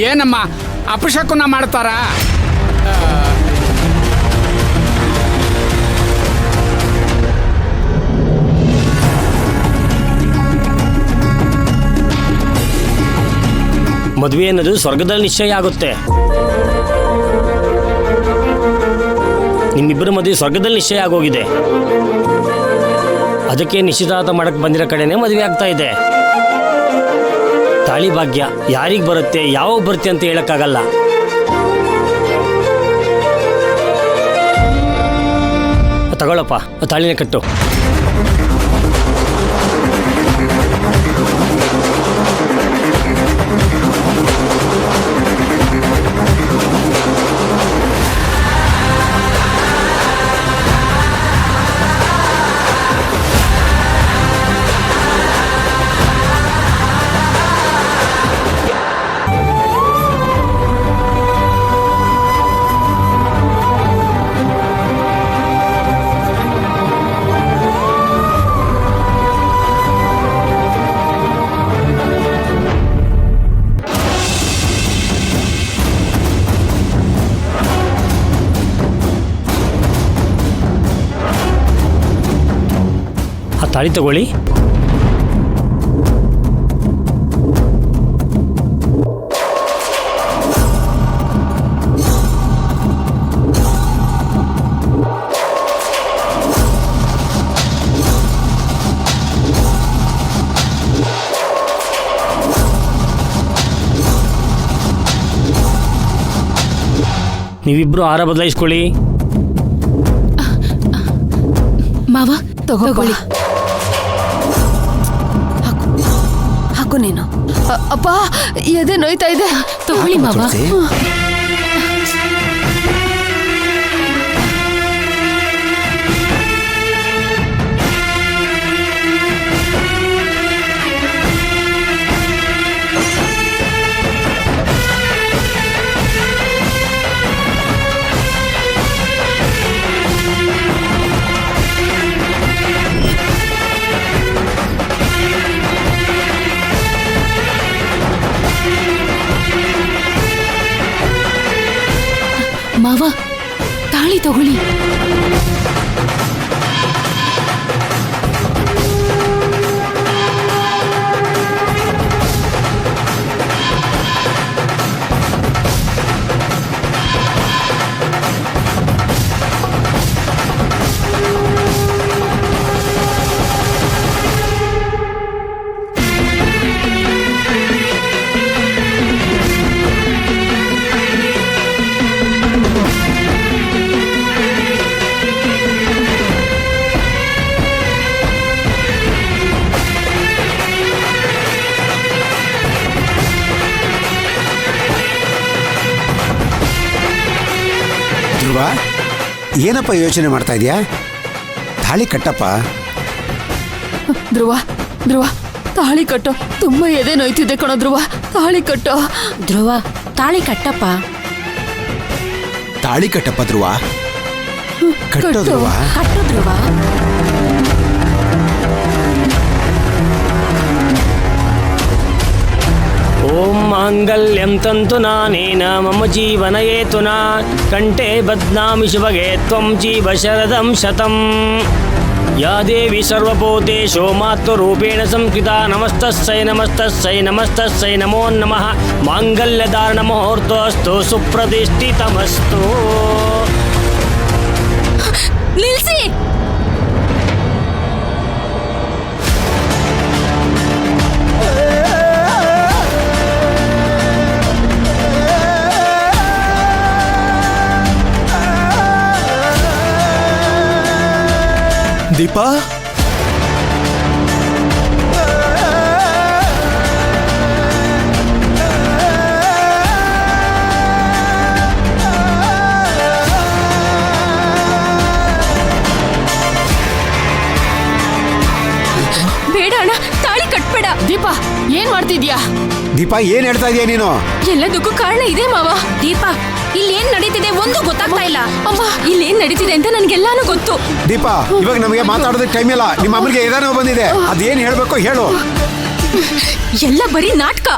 ಏನಮ್ಮ ಅಪಶಕುನ ಮಾಡ್ತಾರ? ಮದುವೆ ಅನ್ನೋದು ಸ್ವರ್ಗದಲ್ಲಿ ನಿಶ್ಚಯ ಆಗುತ್ತೆ. ನಿಮ್ಮಿಬ್ಬರ ಮದುವೆ ಸ್ವರ್ಗದಲ್ಲಿ ನಿಶ್ಚಯ ಆಗೋಗಿದೆ. ಅದಕ್ಕೆ ನಿಶ್ಚಿತಾರ್ಥ ಮಾಡಕ್ಕೆ ಬಂದಿರೋ ಕಡೆನೇ ಮದುವೆ ಆಗ್ತಾ ಇದೆ. ತಾಳಿ ಭಾಗ್ಯ ಯಾರಿಗೆ ಬರುತ್ತೆ, ಯಾವಾಗ ಬರುತ್ತೆ ಅಂತ ಹೇಳಕ್ಕಾಗಲ್ಲ. ತಗೊಳಪ್ಪ, ತಾಳಿನ ಕಟ್ಟು. ತಾಳಿ ತಗೊಳ್ಳಿ. ನೀವಿಬ್ರು ಹಾರ ಬದಲಾಯಿಸ್ಕೊಳ್ಳಿ. ಮಾವ ತಗೊಳ್ಳಿ. ಹಾಕು ನೀನು. ಅಪ್ಪ ಎದೆ ನೋಯ್ತಾ ಇದೆ. ತಗೊಳ್ಳಿ ಮಾವ. ಮಾವ ತಾಳಿ ತಗೊಳ್ಳಿ. ಧ್ರುವ, ಏನಪ್ಪ ಯೋಚನೆ ಮಾಡ್ತಾ ಇದೀಯಾ? ತಾಳಿ ಕಟ್ಟಪ್ಪ. ಧ್ರುವ ಧ್ರುವ ತಾಳಿ ಕಟ್ಟೋ. ತುಂಬಾ ಎದೆ ನೋಯ್ತಿದೆ ಕಣೋ ಧ್ರುವ. ತಾಳಿ ಕಟ್ಟೋ. ಧ್ರುವ ತಾಳಿ ಕಟ್ಟಪ್ಪ. ತಾಳಿ ಕಟ್ಟಪ್ಪ ಧ್ರುವ. ಕಟ್ಟೋ ಧ್ರುವ. ಕಟ್ಟು ಧ್ರುವ. ಓಂ ಮಾಂಗಲ್ಯಂ ತಂತು ನಾನೇನ ಮಮ ಜೀವನ ಹೇತುನಾ ಕಂಠೆ ಬಧ್ನಾಮಿ ಶುಭಗೆ ತ್ವಂ ಜೀವ ಶರದಂ ಶತಂ. ಯಾ ದೇವಿ ಸರ್ವಭೂತೇಷು ಮಾತೃರೂಪೇಣ ಸಂಸ್ಥಿತಾ ನಮಸ್ತಸ್ಸೈ ನಮಸ್ತಸ್ಸೈ ನಮಸ್ತಸ್ಸೈ ನಮೋ ನಮಃ. ಮಾಂಗಲ್ಯಧಾರಣ ಮುಹೂರ್ತೋಸ್ತು ಸುಪ್ರತಿಷ್ಠಿತಮಸ್ತು. ನಿಲ್ಸಿ. ದೀಪಾ, ಬೇಡ ಅಣ್ಣ, ತಾಳಿ ಕಟ್ಬೇಡ. ದೀಪ ಏನ್ ಮಾಡ್ತಿದ್ಯಾ? ದೀಪಾ ಏನ್ ಹೇಳ್ತಾ ಇದೀಯ ನೀನು? ಎಲ್ಲದಕ್ಕೂ ಕಾರಣ ಇದೆ ಮಾವ. ದೀಪ ಇಲ್ಲಿ ಏನ್ ನಡೀತಿದೆ ಒಂದು ಗೊತ್ತಾಗ್ತಾ ಇಲ್ಲ. ಅಮ್ಮ ಇಲ್ಲಿ ಏನ್ ನಡೀತಿದೆ ಅಂತ ನನ್ಗೆಲ್ಲಾನು ಗೊತ್ತು. ದೀಪಾ, ಇವಾಗ ನಮಗೆ ಮಾತಾಡೋದಕ್ಕೆ ಟೈಮ್ ಇಲ್ಲ. ನಿಮ್ಮ ಅಮ್ಮನಿಗೆ ಏನಾನೋ ಬಂದಿದೆ, ಅದೇನ್ ಹೇಳ್ಬೇಕು ಹೇಳು. ಎಲ್ಲ ಬರೀ ನಾಟಕ.